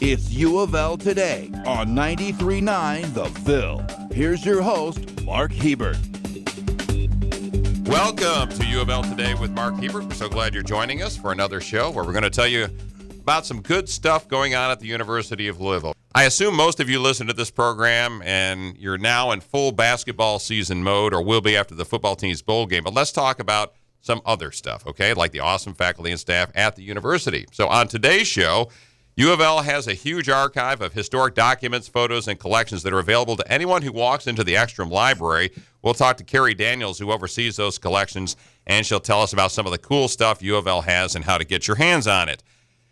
It's U of L Today on 93.9 The Ville. Here's your host, Mark Hebert. Welcome to U of L Today with Mark Hebert. We're so glad you're joining us for another show where we're going to tell you about some good stuff going on at the University of Louisville. I assume most of you listen to this program and you're now in full basketball season mode, or will be after the football team's bowl game. But let's talk about some other stuff, okay, like the awesome faculty and staff at the university. So on today's show, U of L has a huge archive of historic documents, photos, and collections that are available to anyone who walks into the Ekstrom Library. We'll talk to Carrie Daniels, who oversees those collections, and she'll tell us about some of the cool stuff U of L has and how to get your hands on it.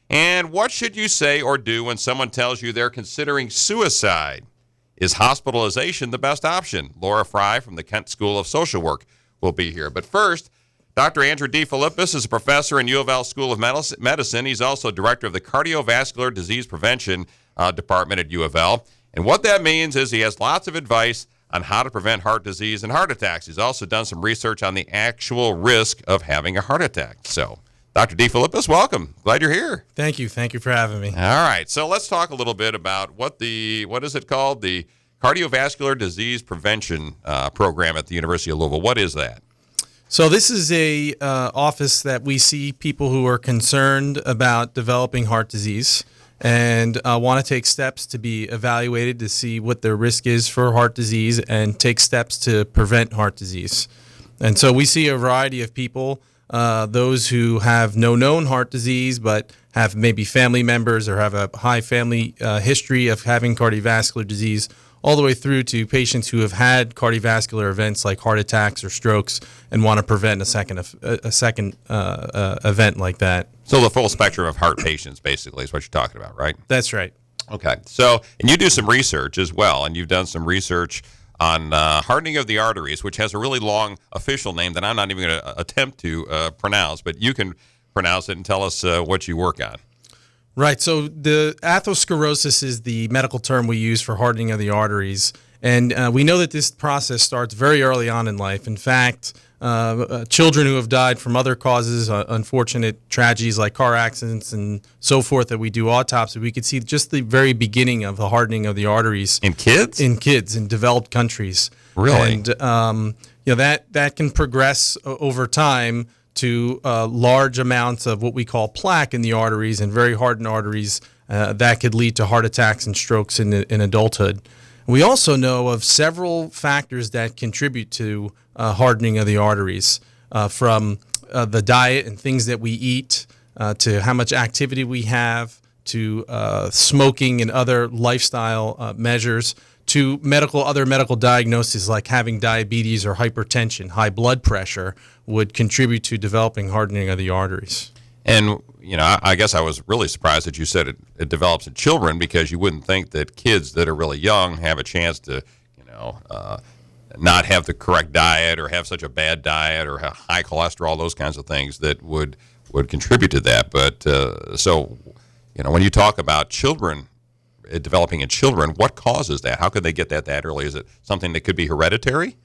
And what should you say or do when someone tells you they're considering suicide? Is hospitalization the best option? Laura Fry from the Kent School of Social Work will be here. But first, Dr. Andrew D. Philippus is a professor in U of L School of Medicine. He's also director of the Cardiovascular Disease Prevention Department at U of L. And what that means is he has lots of advice on how to prevent heart disease and heart attacks. He's also done some research on the actual risk of having a heart attack. So, Dr. D. Philippus, welcome. Glad you're here. Thank you. Thank you for having me. All right. So let's talk a little bit about what is it called? The Cardiovascular Disease Prevention Program at the University of Louisville. What is that? So this is a office that we see people who are concerned about developing heart disease and want to take steps to be evaluated to see what their risk is for heart disease and take steps to prevent heart disease. And so we see a variety of people, those who have no known heart disease but have maybe family members or have a high family history of having cardiovascular disease, all the way through to patients who have had cardiovascular events like heart attacks or strokes and want to prevent a second event like that. So the full spectrum of heart patients, basically, is what you're talking about, right? That's right. Okay. So, and you do some research as well, and you've done some research on hardening of the arteries, which has a really long official name that I'm not even going to attempt to pronounce, but you can pronounce it and tell us what you work on. Right. So the atherosclerosis is the medical term we use for hardening of the arteries. And we know that this process starts very early on in life. In fact, children who have died from other causes, unfortunate tragedies like car accidents and so forth that we do autopsy, we could see just the very beginning of the hardening of the arteries. In kids? In kids in developed countries. Really? And that can progress over time to large amounts of what we call plaque in the arteries and very hardened arteries that could lead to heart attacks and strokes in adulthood. We also know of several factors that contribute to hardening of the arteries, from the diet and things that we eat, to how much activity we have, to smoking and other lifestyle measures, to other medical diagnoses like having diabetes or hypertension. High blood pressure would contribute to developing hardening of the arteries. And, I guess I was really surprised that you said it develops in children, because you wouldn't think that kids that are really young have a chance to, not have the correct diet or have such a bad diet or have high cholesterol, those kinds of things that would contribute to that. But when you talk about children, developing in children, what causes that? How could they get that early? Is it something that could be hereditary?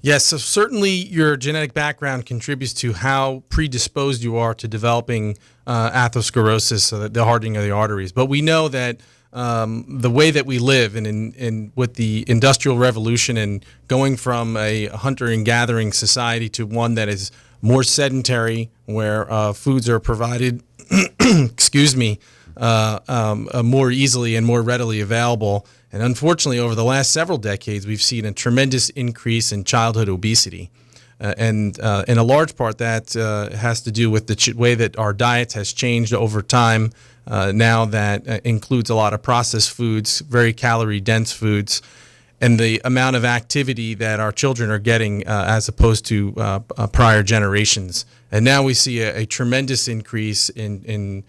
Yes, so certainly your genetic background contributes to how predisposed you are to developing atherosclerosis, the hardening of the arteries. But we know that the way that we live and with the Industrial Revolution and going from a hunter and gathering society to one that is more sedentary, where foods are provided, more easily and more readily available. And unfortunately, over the last several decades, we've seen a tremendous increase in childhood obesity. And in a large part, that has to do with the way that our diet has changed over time. Now that includes a lot of processed foods, very calorie-dense foods, and the amount of activity that our children are getting as opposed to prior generations. And now we see a tremendous increase in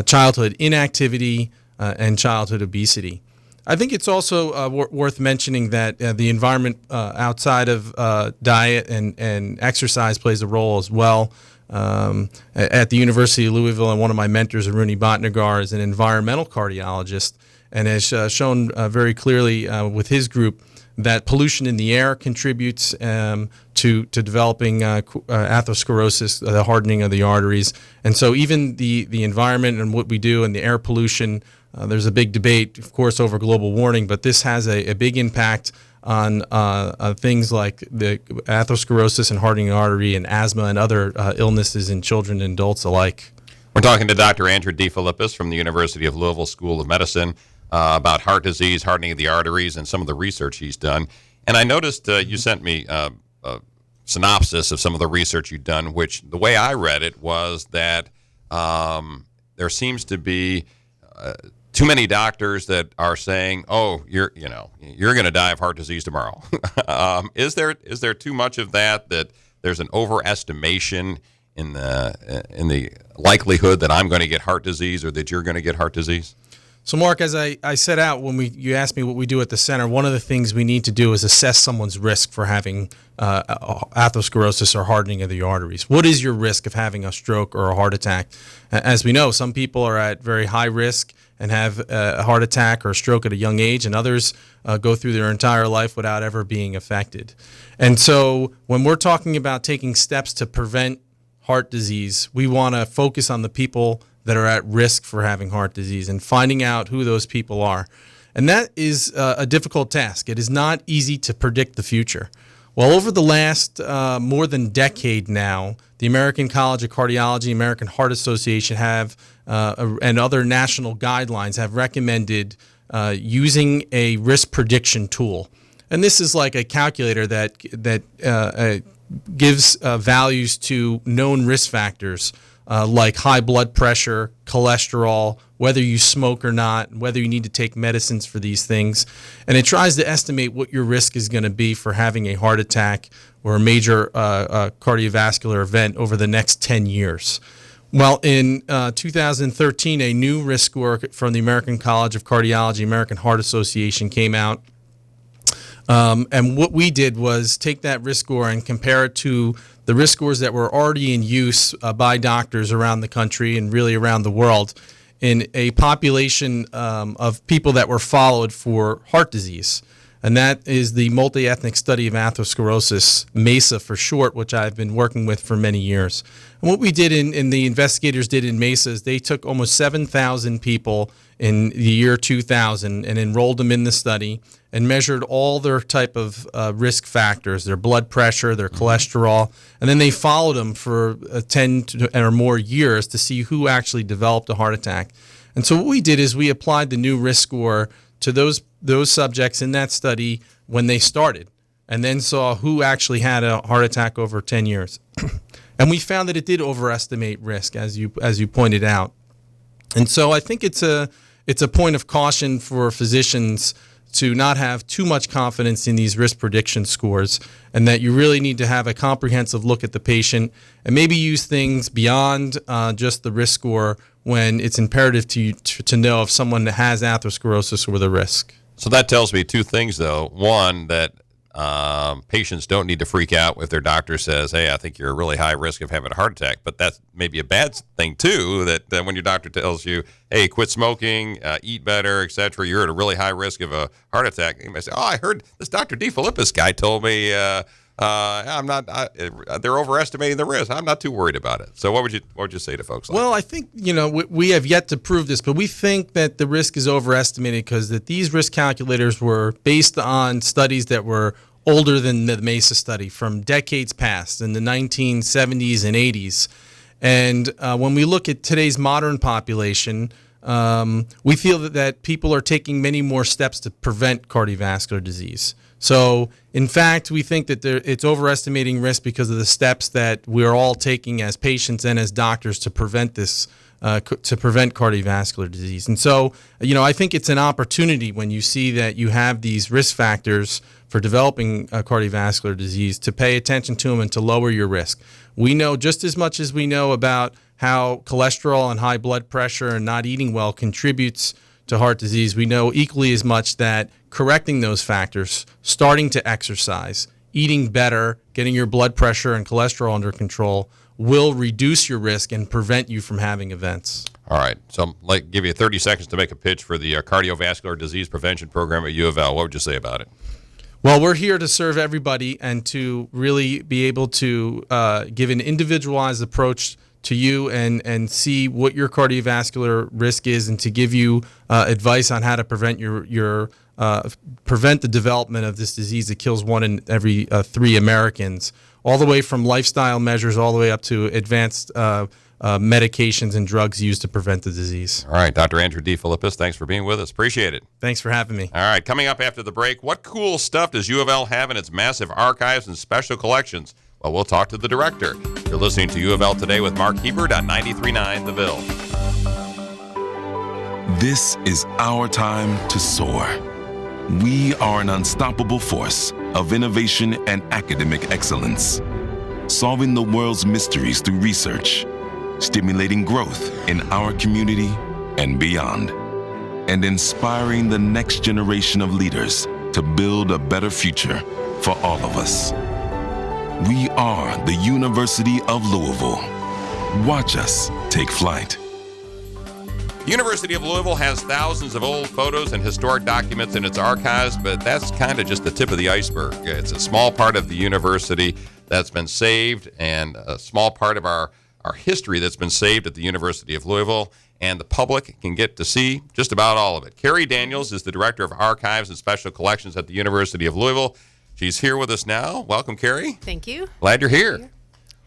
childhood inactivity and childhood obesity. I think it's also worth mentioning that the environment outside of diet and exercise plays a role as well. At the University of Louisville, and one of my mentors, Aruni Bhatnagar, is an environmental cardiologist and has shown very clearly with his group that pollution in the air contributes to developing atherosclerosis, the hardening of the arteries. And so even the environment and what we do and the air pollution There's a big debate, of course, over global warming, but this has a big impact on things like the atherosclerosis and hardening artery and asthma and other illnesses in children and adults alike. We're talking to Dr. Andrew DeFilippis from the University of Louisville School of Medicine about heart disease, hardening of the arteries, and some of the research he's done. And I noticed you sent me a synopsis of some of the research you've done, which the way I read it was that there seems to be too many doctors that are saying, "Oh, you're going to die of heart disease tomorrow." Is there too much of that there's an overestimation in the likelihood that I'm going to get heart disease or that you're going to get heart disease? So, Mark, as I set out when you asked me what we do at the center, one of the things we need to do is assess someone's risk for having atherosclerosis or hardening of the arteries. What is your risk of having a stroke or a heart attack? As we know, some people are at very high risk and have a heart attack or a stroke at a young age, and others go through their entire life without ever being affected. And so when we're talking about taking steps to prevent heart disease, we want to focus on the people that are at risk for having heart disease and finding out who those people are. And that is a difficult task. It is not easy to predict the future. Well, over the last more than decade now, the American College of Cardiology, American Heart Association and other national guidelines have recommended using a risk prediction tool. And this is like a calculator that gives values to known risk factors like high blood pressure, cholesterol, whether you smoke or not, whether you need to take medicines for these things. And it tries to estimate what your risk is going to be for having a heart attack or a major cardiovascular event over the next 10 years. Well, in 2013, a new risk score from the American College of Cardiology, American Heart Association came out. And what we did was take that risk score and compare it to the risk scores that were already in use by doctors around the country and really around the world in a population of people that were followed for heart disease. And that is the multi-ethnic study of atherosclerosis, MESA for short, which I've been working with for many years. And what we did and the investigators did in MESA is they took almost 7,000 people in the year 2000 and enrolled them in the study and measured all their type of risk factors, their blood pressure, their cholesterol, and then they followed them for 10 or more years to see who actually developed a heart attack. And so what we did is we applied the new risk score to those subjects in that study when they started, and then saw who actually had a heart attack over 10 years. And we found that it did overestimate risk, as you pointed out. And so I think it's a point of caution for physicians to not have too much confidence in these risk prediction scores, and that you really need to have a comprehensive look at the patient and maybe use things beyond just the risk score when it's imperative to know if someone has atherosclerosis or the risk. So that tells me two things, though. One, that patients don't need to freak out if their doctor says, "Hey, I think you're a really high risk of having a heart attack." But that's maybe a bad thing too. That when your doctor tells you, "Hey, quit smoking, eat better, etc., you're at a really high risk of a heart attack," you might say, "Oh, I heard this Dr. DeFilippis guy told me I'm not. They're overestimating the risk. I'm not too worried about it." So what would you say to folks? Well, I think we have yet to prove this, but we think that the risk is overestimated because that these risk calculators were based on studies that were older than the MESA study from decades past in the 1970s and 80s. And when we look at today's modern population, we feel that people are taking many more steps to prevent cardiovascular disease. So, in fact, we think that it's overestimating risk because of the steps that we're all taking as patients and as doctors to prevent this, to prevent cardiovascular disease. And so, I think it's an opportunity when you see that you have these risk factors for developing cardiovascular disease to pay attention to them and to lower your risk. We know just as much as we know about how cholesterol and high blood pressure and not eating well contributes to heart disease, we know equally as much that correcting those factors, starting to exercise, eating better, getting your blood pressure and cholesterol under control will reduce your risk and prevent you from having events. All right. So I'm give you 30 seconds to make a pitch for the cardiovascular disease prevention program at UofL. What would you say about it? Well, we're here to serve everybody and to really be able to give an individualized approach to you and see what your cardiovascular risk is, and to give you advice on how to prevent prevent the development of this disease that kills 1 in every 3 Americans, all the way from lifestyle measures all the way up to advanced medications and drugs used to prevent the disease. All right, Dr. Andrew D. Philippus, thanks for being with us. Appreciate it. Thanks for having me. All right, coming up after the break, what cool stuff does U of L have in its massive archives and special collections? Well, we'll talk to the director. You're listening to U of L Today with Mark Hebert on 93.9 The Ville. This is our time to soar. We are an unstoppable force of innovation and academic excellence, solving the world's mysteries through research, stimulating growth in our community and beyond, and inspiring the next generation of leaders to build a better future for all of us. We are the University of Louisville. Watch us take flight. The University of Louisville has thousands of old photos and historic documents in its archives, but that's kind of just the tip of the iceberg. It's a small part of the university that's been saved, and a small part of our history that's been saved at the University of Louisville, and the public can get to see just about all of it. Carrie Daniels is the Director of Archives and Special Collections at the University of Louisville. She's here with us now. Welcome, Carrie. Thank you. Glad you're here.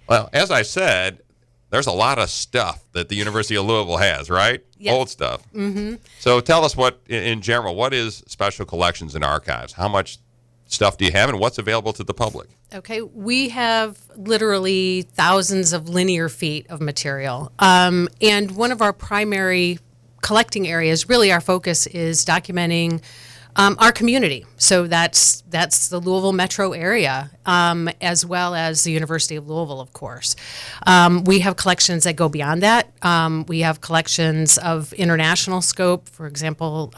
Well, as I said, there's a lot of stuff that the University of Louisville has, right? Yes. Old stuff. Mm-hmm. So tell us what, in general, what is Special Collections and Archives? How much stuff do you have, and what's available to the public? Okay, we have literally thousands of linear feet of material. And one of our primary collecting areas, really our focus, is documenting our community. So that's the Louisville metro area, as well as the University of Louisville, of course. We have collections that go beyond that. We have collections of international scope. For example,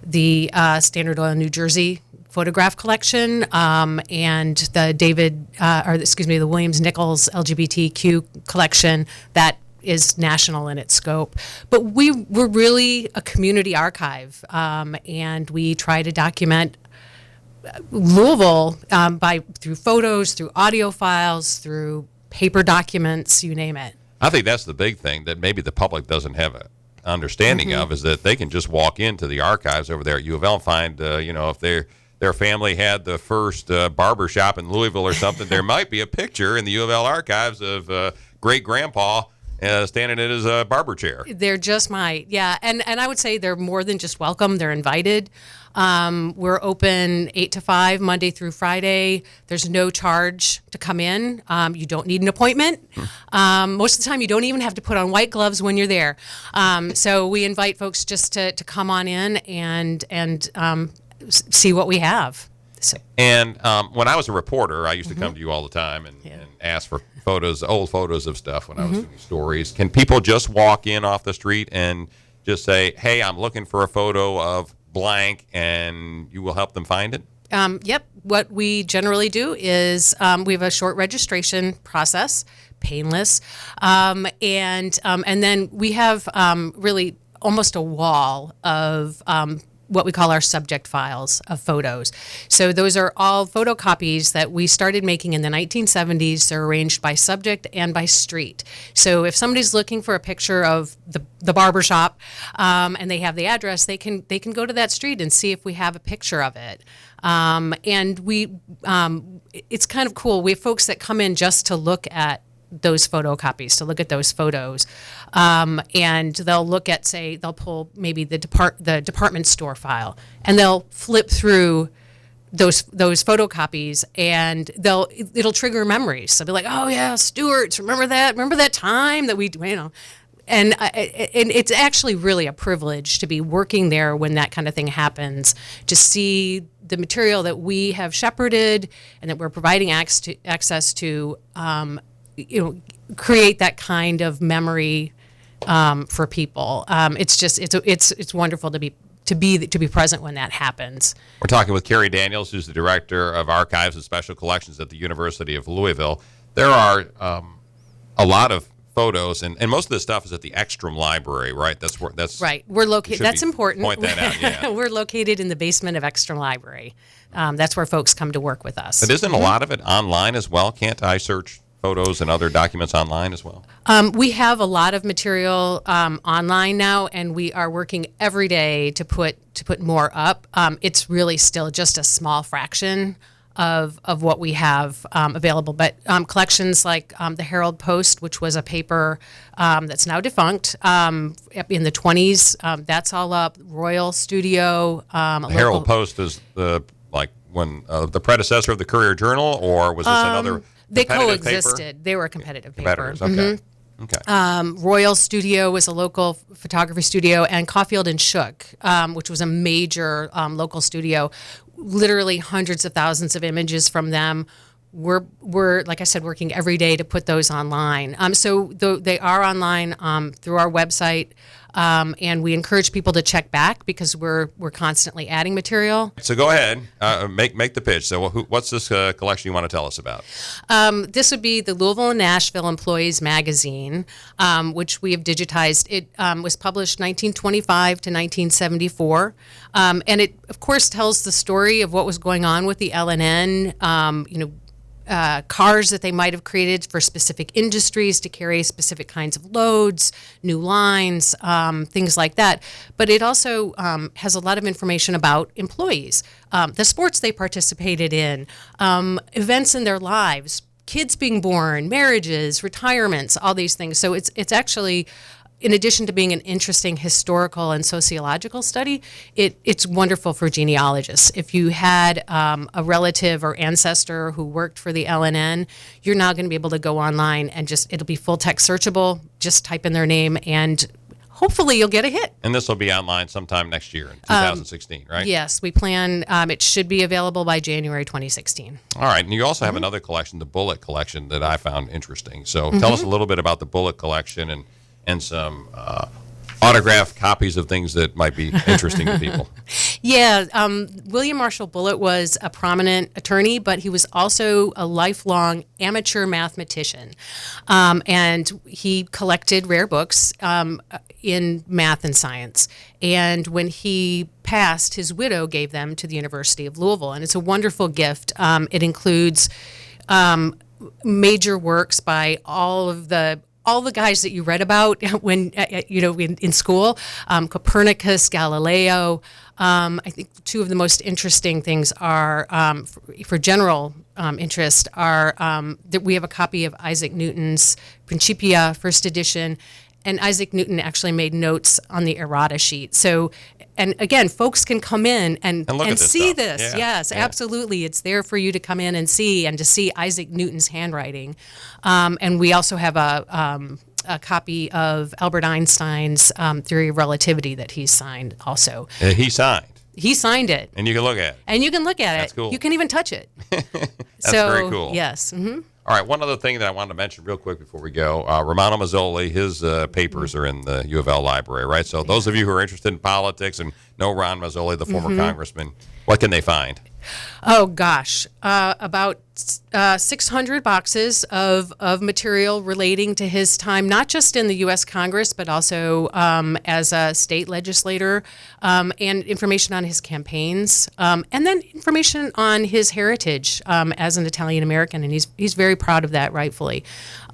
the Standard Oil New Jersey photograph collection, and the Williams Nichols LGBTQ collection that is national in its scope. But we're really a community archive, and we try to document Louisville through photos, through audio files, through paper documents, you name it. I think that's the big thing that maybe the public doesn't have an understanding of, is that they can just walk into the archives over there at U of L and find, if their family had the first barber shop in Louisville or something, there might be a picture in the U of L archives of great-grandpa standing in his barber chair. There just might, yeah. And I would say they're more than just welcome. They're invited. We're open 8 to 5, Monday through Friday. There's no charge to come in. You don't need an appointment. Most of the time, you don't even have to put on white gloves when you're there. So we invite folks just to come on in and see what we have. So. And when I was a reporter, I used to come to you all the time and ask for photos, old photos of stuff when I was doing stories. Can people just walk in off the street and just say, hey, I'm looking for a photo of blank, and you will help them find it? Yep. What we generally do is we have a short registration process, painless, and then we have really almost a wall of what we call our subject files of photos. So those are all photocopies that we started making in the 1970s. They're arranged by subject and by street. So if somebody's looking for a picture of the barbershop and they have the address, they can go to that street and see if we have a picture of it. And it's kind of cool. We have folks that come in just to look at those photocopies, to look at those photos, and they'll look at, they'll pull maybe the department store file, and they'll flip through those photocopies, and it'll trigger memories. They'll be like, oh yeah, Stewart's, remember that time that we, and it's actually really a privilege to be working there when that kind of thing happens, to see the material that we have shepherded and that we're providing access to, create that kind of memory for people. It's wonderful to be present when that happens. We're talking with Carrie Daniels, who's the Director of Archives and Special Collections at the University of Louisville. There are a lot of photos, and most of this stuff is at the Ekstrom Library, right? That's right. We're located. That's important. Point that out. Yeah. We're located in the basement of Ekstrom Library. That's where folks come to work with us. But isn't a lot of it online as well? Can't I search photos and other documents online as well? We have a lot of material online now, and we are working every day to put more up. It's really still just a small fraction of what we have available. But collections like the Herald Post, which was a paper that's now defunct in the 20s, that's all up. Royal Studio. The Herald Post is the predecessor of the Courier Journal, or was this another They competitive coexisted. paper? They were a competitive paper. Competitors, okay. Okay. Royal Studio was a local photography studio, and Caulfield and Shook, which was a major local studio. Literally hundreds of thousands of images from them. We're like I said, working every day to put those online. So they are online through our website, and we encourage people to check back because we're constantly adding material. So go ahead, make the pitch. So what's this collection you want to tell us about? This would be the Louisville and Nashville Employees Magazine, which we have digitized. It was published 1925 to 1974, and it, of course, tells the story of what was going on with the L&N, cars that they might have created for specific industries to carry specific kinds of loads, new lines, things like that. But it also has a lot of information about employees, the sports they participated in, events in their lives, kids being born, marriages, retirements, all these things. So it's actually, in addition to being an interesting historical and sociological study, it's wonderful for genealogists. If you had a relative or ancestor who worked for the L&N, you're now going to be able to go online and it'll be full text searchable, just type in their name, and hopefully you'll get a hit. And this will be online sometime next year in 2016, right? Yes, we plan, it should be available by January 2016. All right, and you also have another collection, the Bullet Collection, that I found interesting. So tell us a little bit about the Bullet Collection and some autographed copies of things that might be interesting to people. Yeah, William Marshall Bullitt was a prominent attorney, but he was also a lifelong amateur mathematician. And he collected rare books in math and science. And when he passed, his widow gave them to the University of Louisville. And it's a wonderful gift. It includes major works by all the guys that you read about when in school, Copernicus, Galileo. I think two of the most interesting things are for general interest are that we have a copy of Isaac Newton's Principia, first edition, and Isaac Newton actually made notes on the errata sheet. So, and again, folks can come in and see this. Yeah. Yes, yeah. Absolutely. It's there for you to come in and to see Isaac Newton's handwriting. And we also have a copy of Albert Einstein's Theory of Relativity that he signed also. He signed. He signed it. And you can look at it. That's cool. You can even touch it. That's very cool. Yes. Mm-hmm. All right, one other thing that I wanted to mention real quick before we go. Romano Mazzoli, his papers are in the UofL library, right? So those of you who are interested in politics and know Ron Mazzoli, the former congressman, what can they find? Oh, gosh. About 600 boxes of material relating to his time, not just in the U.S. Congress, but also as a state legislator, and information on his campaigns, and then information on his heritage as an Italian-American, and he's very proud of that, rightfully.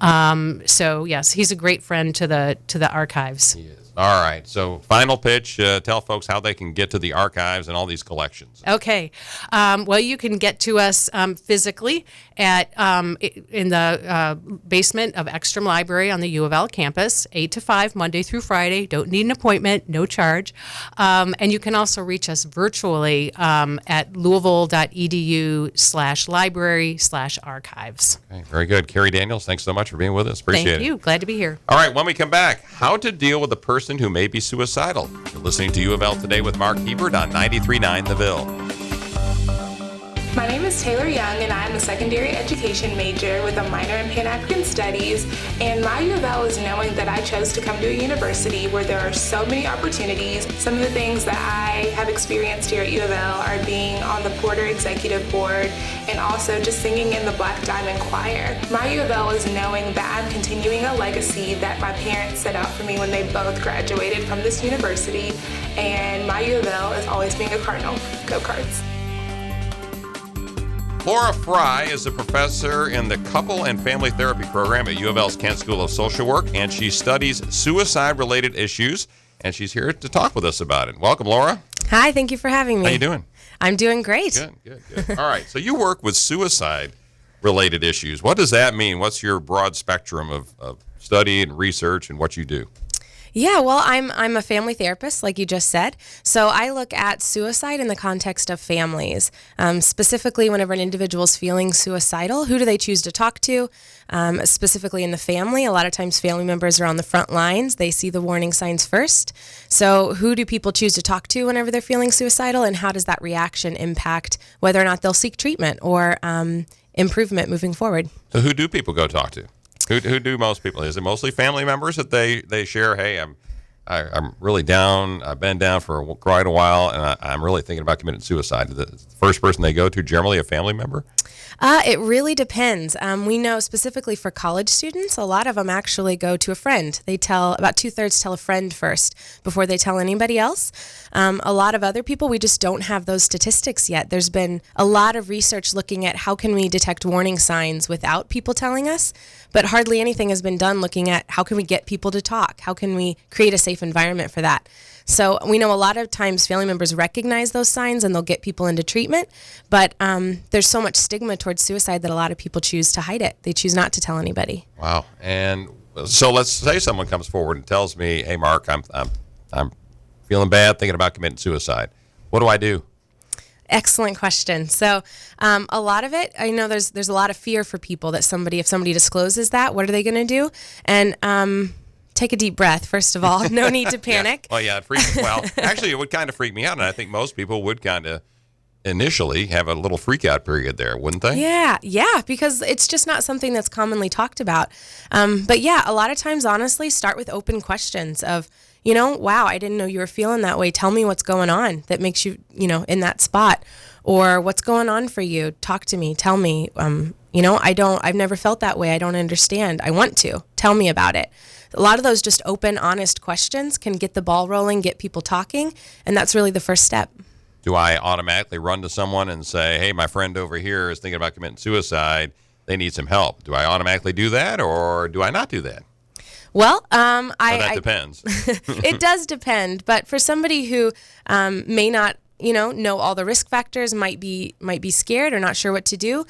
So, yes, he's a great friend to the archives. He is. All right. So final pitch, tell folks how they can get to the archives and all these collections. Okay. Well, you can get to us physically in the basement of Ekstrom Library on the U of L campus, 8 to 5, Monday through Friday. Don't need an appointment, no charge. And you can also reach us virtually at louisville.edu/library/archives. Okay, very good. Carrie Daniels, thanks so much for being with us. Appreciate it. Thank you. Glad to be here. All right, when we come back, how to deal with a person who may be suicidal. You're listening to U of L Today with Mark Hebert on 93.9 The Ville. My name is Taylor Young, and I'm a secondary education major with a minor in Pan-African Studies. And my U of L is knowing that I chose to come to a university where there are so many opportunities. Some of the things that I have experienced here at U of L are being on the Porter Executive Board and also just singing in the Black Diamond Choir. My U of L is knowing that I'm continuing a legacy that my parents set out for me when they both graduated from this university. And my U of L is always being a Cardinal. Go Cards. Laura Fry is a professor in the Couple and Family Therapy program at UofL's Kent School of Social Work, and she studies suicide-related issues, and she's here to talk with us about it. Welcome, Laura. Hi, thank you for having me. How you doing? I'm doing great. Good. All right, so you work with suicide-related issues. What does that mean? What's your broad spectrum of study and research and what you do? Yeah, well, I'm a family therapist, like you just said. So I look at suicide in the context of families. Specifically, whenever an individual is feeling suicidal, who do they choose to talk to? Specifically in the family, a lot of times family members are on the front lines. They see the warning signs first. So who do people choose to talk to whenever they're feeling suicidal, and how does that reaction impact whether or not they'll seek treatment or improvement moving forward? So who do people go talk to? Who do most people? Is it mostly family members that they share? Hey, I'm really down. I've been down for quite a while, and I'm really thinking about committing suicide. The first person they go to generally a family member? It really depends. We know specifically for college students, a lot of them actually go to a friend. They tell, about 2/3 tell a friend first before they tell anybody else. A lot of other people, we just don't have those statistics yet. There's been a lot of research looking at how can we detect warning signs without people telling us, but hardly anything has been done looking at how can we get people to talk? How can we create a safe environment for that? So we know a lot of times family members recognize those signs and they'll get people into treatment, but there's so much stigma towards suicide that a lot of people choose to hide it. They choose not to tell anybody. Wow. And so let's say someone comes forward and tells me, "Hey, Mark, I'm feeling bad, thinking about committing suicide. What do I do?" Excellent question. So a lot of it, I know there's a lot of fear for people that if somebody discloses that, what are they going to do? And take a deep breath, first of all. No need to panic. Yeah. Well, actually, it would kind of freak me out, and I think most people would kind of initially have a little freak out period there, wouldn't they? Yeah, because it's just not something that's commonly talked about. But yeah, a lot of times, honestly, start with open questions of, wow, I didn't know you were feeling that way. Tell me what's going on that makes you, in that spot, or what's going on for you. Talk to me. Tell me. I've never felt that way. I don't understand. I want to. Tell me about it. A lot of those just open, honest questions can get the ball rolling, get people talking, and that's really the first step. Do I automatically run to someone and say, "Hey, my friend over here is thinking about committing suicide. They need some help"? Do I automatically do that, or do I not do that? Well, that depends. It does depend, but for somebody who may not, know all the risk factors, might be scared or not sure what to do,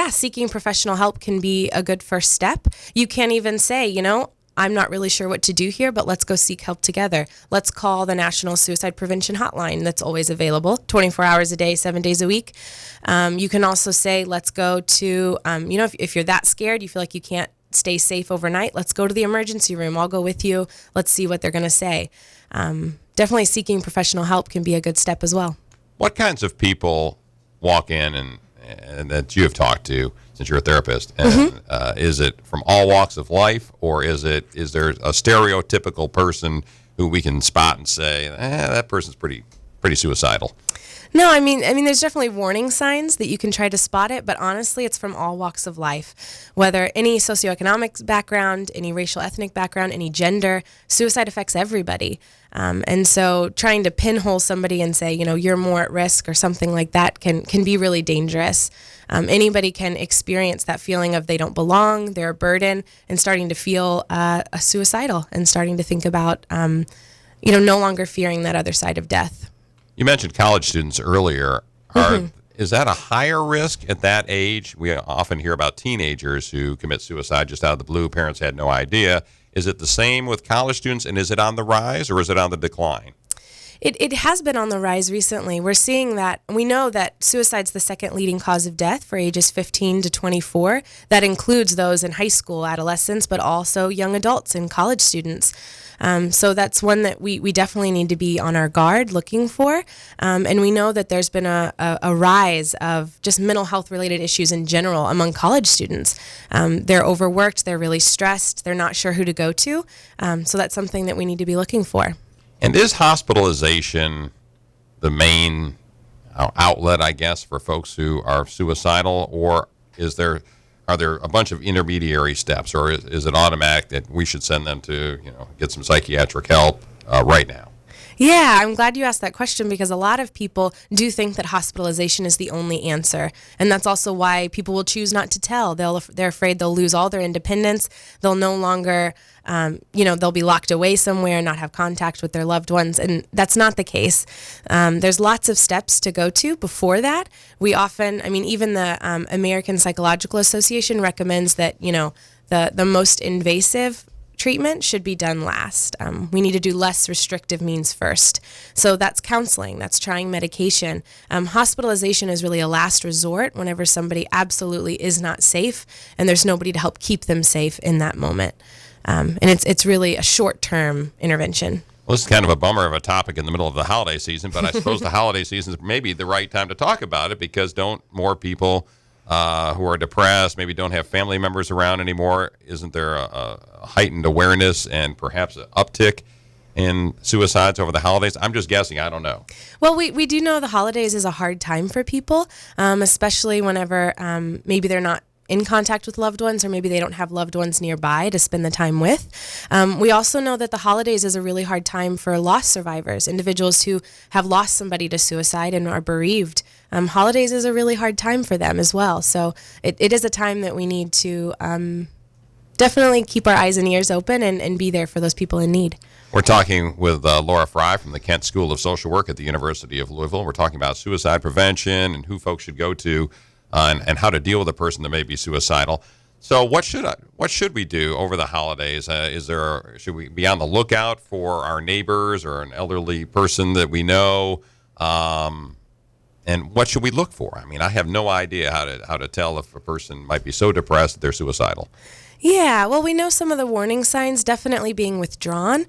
seeking professional help can be a good first step. You can even say, I'm not really sure what to do here, but let's go seek help together. Let's call the National Suicide Prevention Hotline that's always available, 24 hours a day, 7 days a week. You can also say, let's go to, if you're that scared, you feel like you can't stay safe overnight, let's go to the emergency room. I'll go with you. Let's see what they're going to say. Definitely seeking professional help can be a good step as well. What kinds of people walk in and that you have talked to, since you're a therapist, and is it from all walks of life, or is there a stereotypical person who we can spot and say, that person's pretty suicidal? No, I mean, there's definitely warning signs that you can try to spot it, but honestly, it's from all walks of life. Whether any socioeconomic background, any racial ethnic background, any gender, suicide affects everybody. And so trying to pinhole somebody and say, you're more at risk or something like that can be really dangerous. Anybody can experience that feeling of they don't belong, they're a burden, and starting to feel suicidal and starting to think about, no longer fearing that other side of death. You mentioned college students earlier. Is that a higher risk at that age? We often hear about teenagers who commit suicide just out of the blue. Parents had no idea. Is it the same with college students, and is it on the rise or is it on the decline? It has been on the rise recently. We're seeing that. We know that suicide's the second leading cause of death for ages 15 to 24. That includes those in high school, adolescents, but also young adults and college students. So that's one that we definitely need to be on our guard looking for. And we know that there's been a rise of just mental health related issues in general among college students. They're overworked, they're really stressed, they're not sure who to go to. So that's something that we need to be looking for. And is hospitalization the main outlet, I guess, for folks who are suicidal, or are there a bunch of intermediary steps, or is it automatic that we should send them to get some psychiatric help right now? Yeah, I'm glad you asked that question because a lot of people do think that hospitalization is the only answer. And that's also why people will choose not to tell. They're afraid they'll lose all their independence. They'll no longer, they'll be locked away somewhere, not have contact with their loved ones. And that's not the case. There's lots of steps to go to before that. We often, even the American Psychological Association recommends that, the most invasive treatment should be done last. We need to do less restrictive means first. So that's counseling, that's trying medication. Hospitalization is really a last resort whenever somebody absolutely is not safe and there's nobody to help keep them safe in that moment. And it's really a short-term intervention. Well, this is kind of a bummer of a topic in the middle of the holiday season, but I suppose the holiday season is maybe the right time to talk about it because don't more people who are depressed, maybe don't have family members around anymore, isn't there a heightened awareness and perhaps an uptick in suicides over the holidays? I'm just guessing. I don't know. Well, we do know the holidays is a hard time for people, especially whenever maybe they're not in contact with loved ones or maybe they don't have loved ones nearby to spend the time with. We also know that the holidays is a really hard time for loss survivors, individuals who have lost somebody to suicide and are bereaved. Holidays is a really hard time for them as well. So it is a time that we need to definitely keep our eyes and ears open and be there for those people in need. We're talking with Laura Fry from the Kent School of Social Work at the University of Louisville. We're talking about suicide prevention and who folks should go to and how to deal with a person that may be suicidal. So what should we do over the holidays? Should we be on the lookout for our neighbors or an elderly person that we know? And what should we look for? I have no idea how to tell if a person might be so depressed that they're suicidal. Yeah, well, we know some of the warning signs, definitely being withdrawn,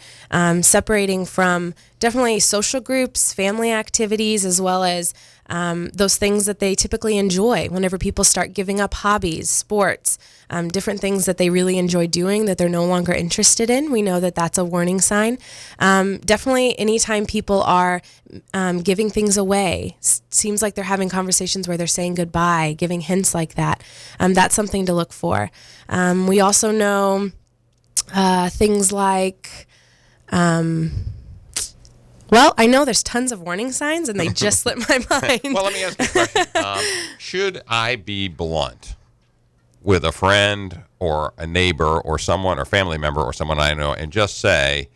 separating from definitely social groups, family activities, as well as those things that they typically enjoy. Whenever people start giving up hobbies, sports, different things that they really enjoy doing that they're no longer interested in, we know that that's a warning sign. Definitely anytime people are giving things away, seems like they're having conversations where they're saying goodbye, giving hints like that, that's something to look for. We also know things like... Well, I know there's tons of warning signs, and they just slipped my mind. Well, let me ask you a question. Should I be blunt with a friend or a neighbor or someone or family member or someone I know and just say,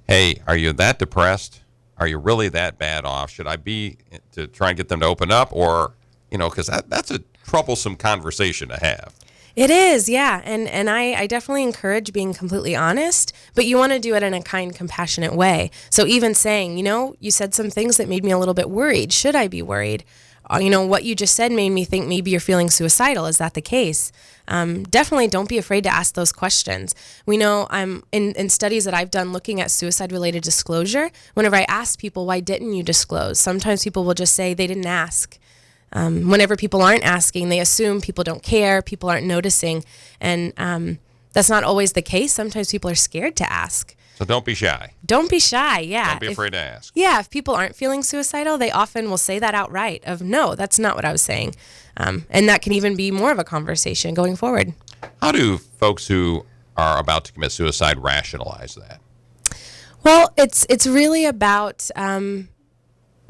hey, are you that depressed? Are you really that bad off? Should I be to try and get them to open up? Or, because that's a troublesome conversation to have. It is, yeah. And I definitely encourage being completely honest, but you want to do it in a kind, compassionate way. So even saying, you said some things that made me a little bit worried. Should I be worried? What you just said made me think maybe you're feeling suicidal. Is that the case? Definitely don't be afraid to ask those questions. We know in studies that I've done looking at suicide-related disclosure, whenever I ask people, why didn't you disclose? Sometimes people will just say they didn't ask. Whenever people aren't asking, they assume people don't care, people aren't noticing, and that's not always the case. Sometimes people are scared to ask. So don't be shy. Don't be shy, yeah. Don't be afraid to ask. Yeah, if people aren't feeling suicidal, they often will say that outright of, no, that's not what I was saying. And that can even be more of a conversation going forward. How do folks who are about to commit suicide rationalize that? Well, it's really about...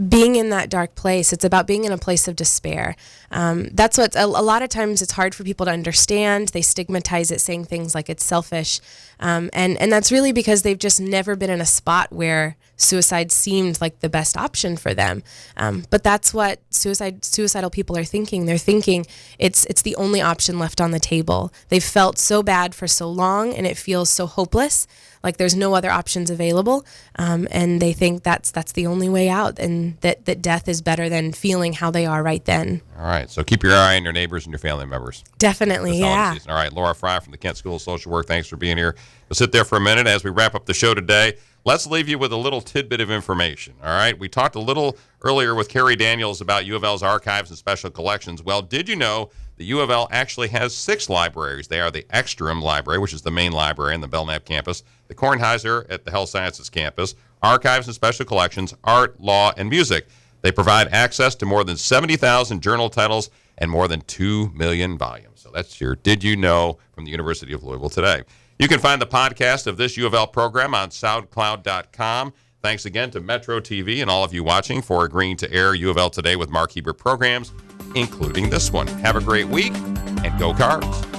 being in that dark place. It's about being in a place of despair. That's what a lot of times it's hard for people to understand. They stigmatize it, saying things like it's selfish. And that's really because they've just never been in a spot where suicide seemed like the best option for them. But that's what suicidal people are thinking. They're thinking it's the only option left on the table. They've felt so bad for so long and it feels so hopeless, like there's no other options available. And they think that's the only way out, and that death is better than feeling how they are right then. All right. So keep your eye on your neighbors and your family members. Definitely, yeah. All right. Laura Fry from the Kent School of Social Work, thanks for being here. We'll sit there for a minute as we wrap up the show today. Let's leave you with a little tidbit of information. All right. We talked a little earlier with Carrie Daniels about UofL's archives and special collections. Well, did you know that UofL actually has 6 libraries? They are the Ekstrom Library, which is the main library in the Belknap campus, the Kornheiser at the Health Sciences campus, archives and special collections, art, law, and music. They provide access to more than 70,000 journal titles and more than 2 million volumes. So that's your Did You Know from the University of Louisville today. You can find the podcast of this UofL program on SoundCloud.com. Thanks again to Metro TV and all of you watching for agreeing to air U of L Today with Mark Hebert programs, including this one. Have a great week and go Cards.